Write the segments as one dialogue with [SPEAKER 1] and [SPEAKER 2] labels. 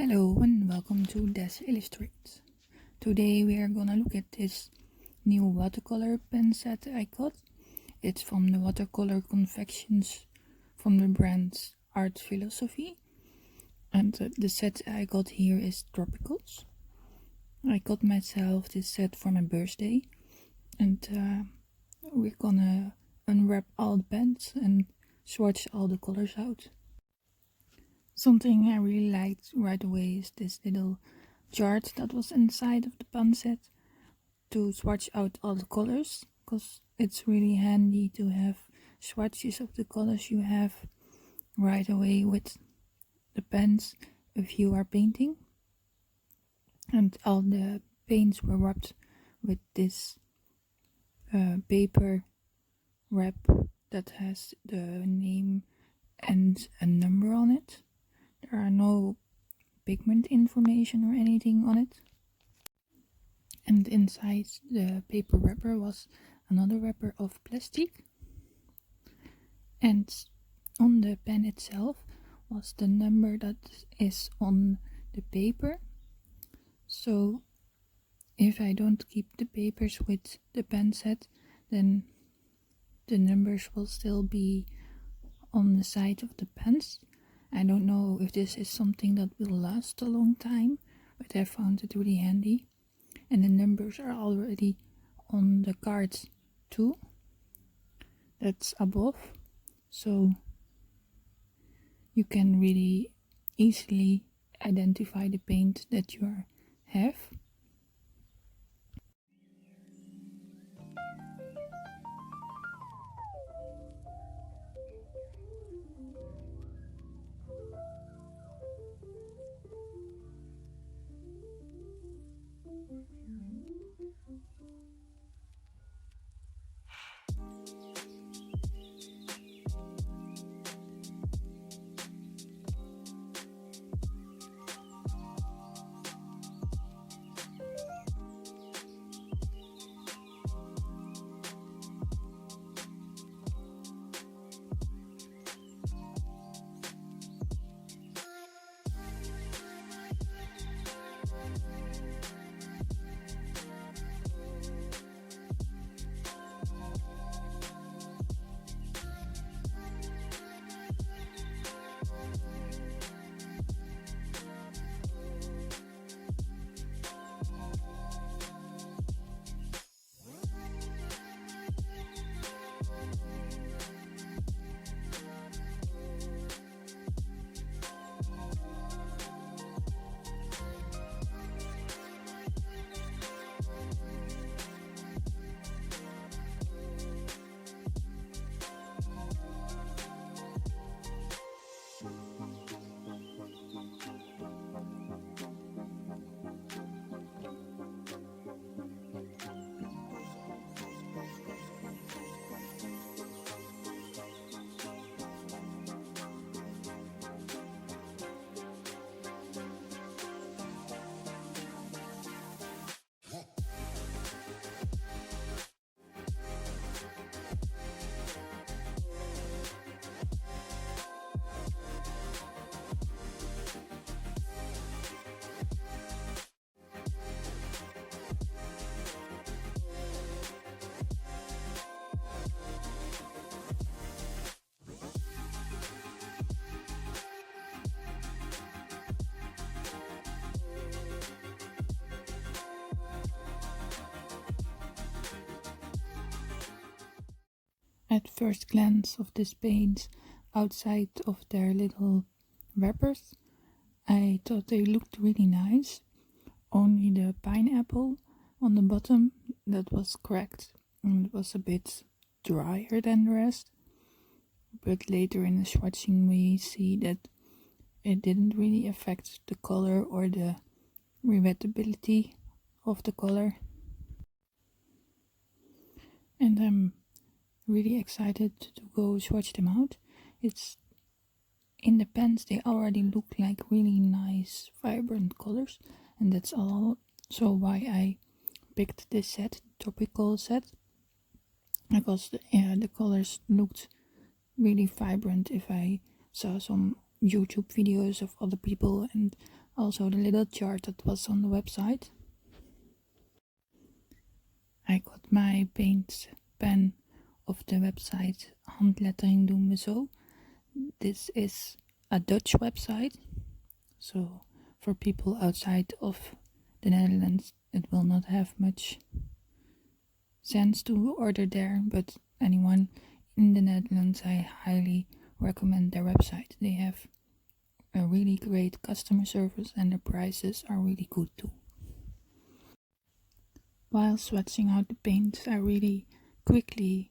[SPEAKER 1] Hello and welcome to Des Illustrates. Today we are gonna look at this new watercolor pen set I got. It's from the watercolor confections from the brand Art Philosophy. And the set I got here is Tropicals. I got myself this set for my birthday. And we're gonna unwrap all the pens and swatch all the colors out. Something I really liked right away is this little chart that was inside of the pen set to swatch out all the colors, because it's really handy to have swatches of the colors you have right away with the pens if you are painting. And all the paints were wrapped with this paper wrap that has the name and a number on it. There are no pigment information or anything on it. And inside the paper wrapper was another wrapper of plastic. And on the pen itself was the number that is on the paper. So if I don't keep the papers with the pen set, then the numbers will still be on the side of the pens. I don't know if this is something that will last a long time, but I found it really handy. And the numbers are already on the cards too. That's above. So you can really easily identify the paint that you have. At first glance of this paint outside of their little wrappers, I thought they looked really nice. Only the pineapple on the bottom that was cracked and was a bit drier than the rest. But later in the swatching we see that it didn't really affect the color or the rewettability of the color. And I'm really excited to go swatch them out. It's in the pens, they already look like really nice vibrant colors, and that's also why I picked this set, tropical set, because the colors looked really vibrant. If I saw some YouTube videos of other people and Also the little chart that was on the website. I got my paint pen of the website Handlettering doen we zo. This is a Dutch website, so for people outside of the Netherlands it will not have much sense to order there, but anyone in the Netherlands, I highly recommend their website. They have a really great customer service and the prices are really good too. While swatching out the paints, I really quickly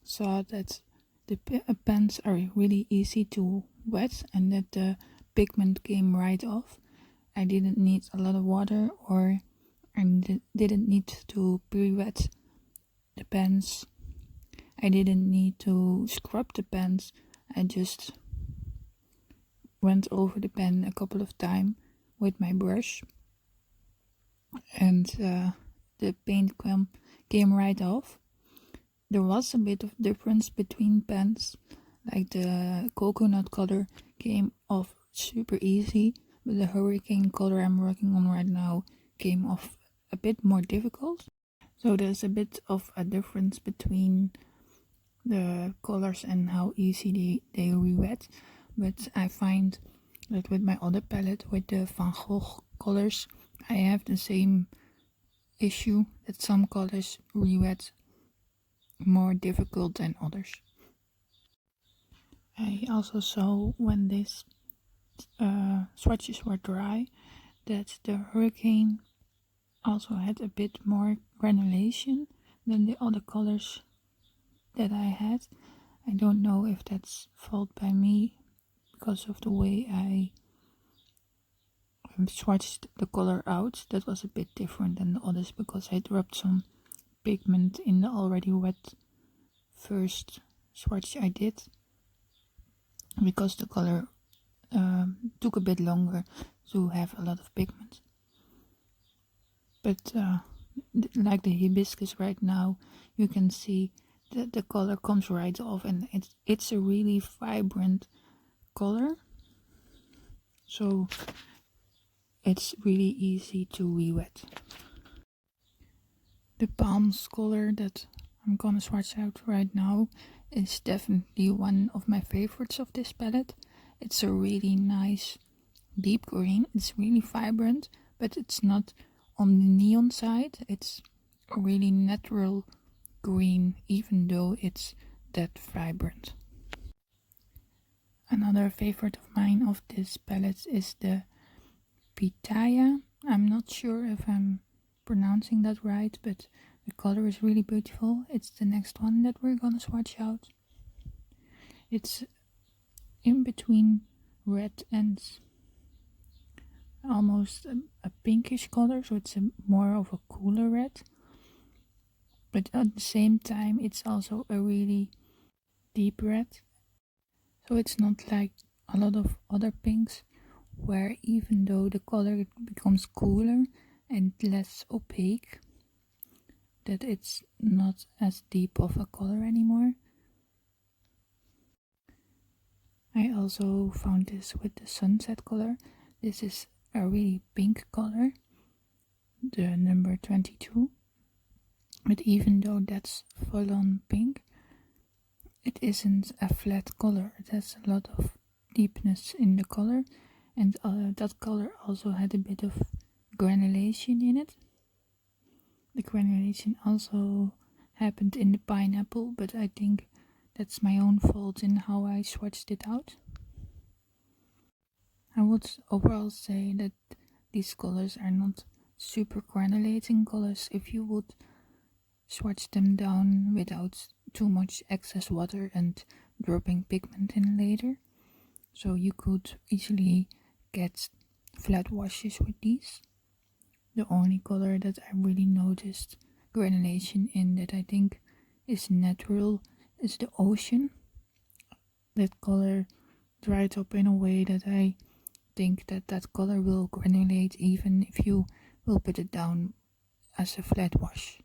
[SPEAKER 1] saw that the pens are really easy to wet and that the pigment came right off. I didn't need a lot of water, or I didn't need to pre-wet the pens. I didn't need to scrub the pens. I just went over the pen a couple of times with my brush and the paint came right off. There was a bit of difference between pens, like the coconut color came off super easy, but the hurricane color I'm working on right now came off a bit more difficult. So there's a bit of a difference between the colors and how easy they re-wet, but I find that with my other palette, with the Van Gogh colors, I have the same issue, that some colors re-wet more difficult than others. I also saw when these swatches were dry that the hurricane also had a bit more granulation than the other colors that I had. I don't know if that's fault by me because of the way I swatched the color out. That was a bit different than the others because I dropped some pigment in the already wet first swatch I did, because the color took a bit longer to have a lot of pigment. But like the hibiscus right now, you can see that the color comes right off, and it's a really vibrant color, so it's really easy to re-wet. The palms color that I'm gonna swatch out right now is definitely one of my favorites of this palette. It's a really nice deep green. It's really vibrant, but it's not on the neon side. It's a really natural green, even though it's that vibrant. Another favorite of mine of this palette is the Pitaya. I'm not sure if I'm pronouncing that right, but the color is really beautiful. It's the next one that we're gonna swatch out. It's in between red and almost a pinkish color, so it's more of a cooler red, but at the same time it's also a really deep red. So it's not like a lot of other pinks where even though the color becomes cooler and less opaque, that it's not as deep of a color anymore. I also found this with the sunset color. This is a really pink color, the number 22, but even though that's full on pink, it isn't a flat color. It has a lot of deepness in the color, and that color also had a bit of granulation in it. The granulation also happened in the pineapple, but I think that's my own fault in how I swatched it out. I would overall say that these colors are not super granulating colors if you would swatch them down without too much excess water and dropping pigment in later. So you could easily get flat washes with these. The only color that I really noticed granulation in, that I think is natural, is the ocean. That color dried up in a way that I think that color will granulate even if you will put it down as a flat wash.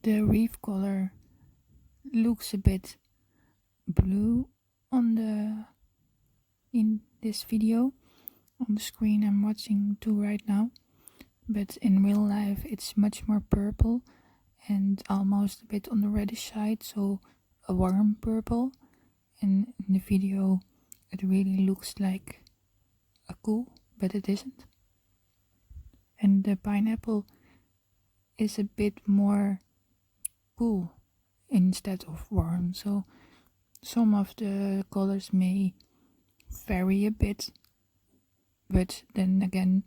[SPEAKER 1] The reef color looks a bit blue in this video, on the screen I'm watching to right now, but in real life it's much more purple and almost a bit on the reddish side, so a warm purple, and in the video it really looks like a cool, but it isn't. And the pineapple is a bit more cool instead of warm, so some of the colors may vary a bit, but then again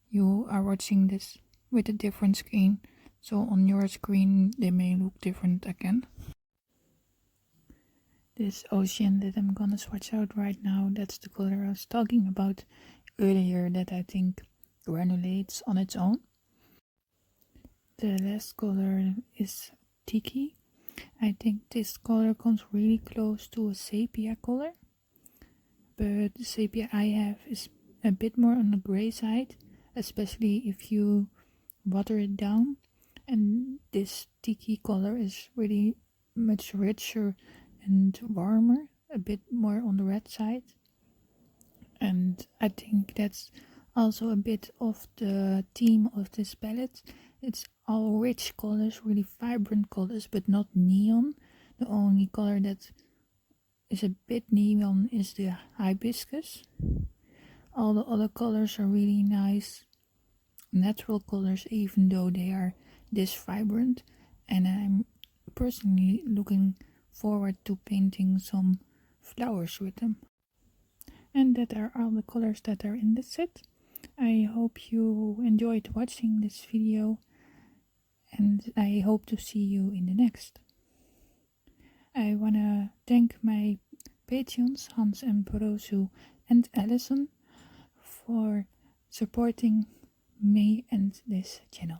[SPEAKER 1] you are watching this with a different screen, so on your screen they may look different again. This ocean that I'm gonna swatch out right now, that's the color I was talking about earlier that I think granulates on its own. The last color is Tiki. I think this color comes really close to a sepia color, but the sepia I have is a bit more on the gray side, especially if you water it down, and this Tiki color is really much richer and warmer, a bit more on the red side. And I think that's also a bit of the theme of this palette. It's all rich colors, really vibrant colors, but not neon. The only color that is a bit neon is the hibiscus. All the other colors are really nice natural colors, even though they are this vibrant, and I'm personally looking forward to painting some flowers with them. And that are all the colors that are in the set. I hope you enjoyed watching this video, and I hope to see you in the next. I wanna thank my patrons Hans and Porosu and Allison for supporting me and this channel.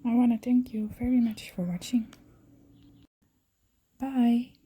[SPEAKER 1] I wanna thank you very much for watching. Bye!